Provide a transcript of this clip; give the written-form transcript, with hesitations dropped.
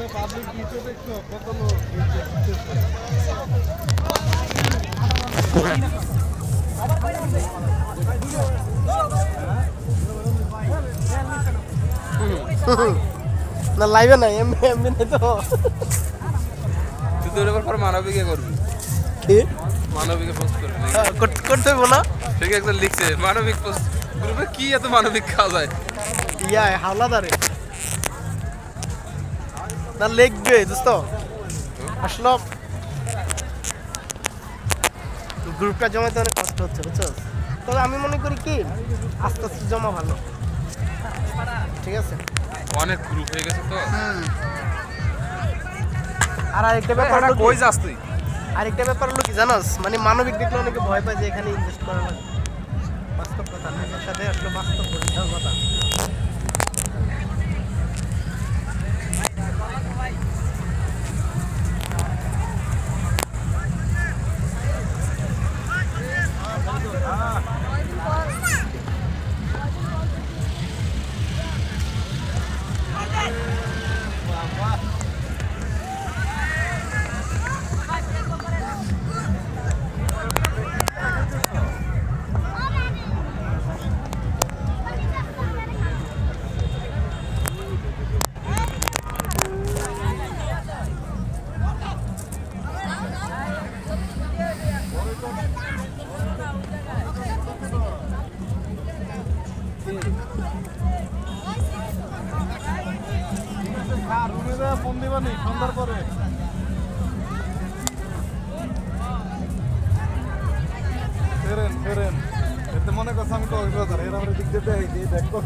Public দিতে দেখছো কত লোক দিতেছে। না লাইভে নাই এমনি এমনি নাই তো তুই তোর এবার পর মানবিকে করবি কি মানবিকে পোস্ট করবি করতে হইব না ঠিক একজন লিখছে মানবিক পোস্ট গ্রুপে কি এত মানবিক খাওয়া যায় ইয়া হাওলাদারে না লিখবে দোস্ত আসলে গ্রুপটা জমাতে অনেক কষ্ট হচ্ছে বুঝছো তবে আমি মনে করি কি আস্তে আস্তে জমা ভালো ঠিক আছে অনেক গ্রুপ হয়ে গেছে তো আর আরেকটা ব্যাপার হলো কই কি- যাস তুই আরেকটা ব্যাপার হলো কি জানোস মানে মানবিক দেখলে অনেকে ভয় পায় যে এখানে ইনভেস্ট করা লাগে বাস্তব কথা নিজের সাথে আসলে বাস্তব পরীক্ষার কথা রুমে ফোন দিবানি সন্ধ্যার পরে ফেরেন এতে মনে করছে আমি কক্সবাজার এর আমরা দিক দিয়ে দেখো